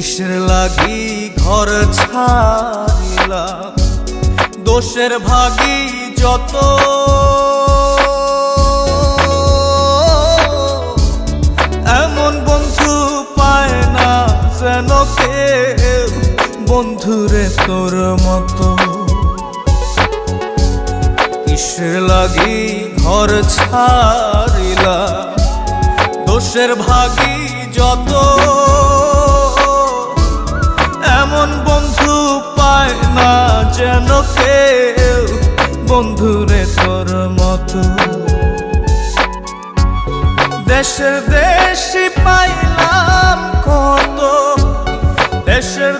কিসের লাগি ঘর ছাড়িলাম, দোষের ভাগী যত। এমন বন্ধু পায় না যেন কেউ, বন্ধুরে তোর মতো। কিসের লাগি ঘর ছাড়িলাম, দোষের ভাগী যত। এমন বন্ধু পায় না যেন কেউ, বন্ধুরে তোর মতো। দেশের দেশি পাইলাম কত, দেশের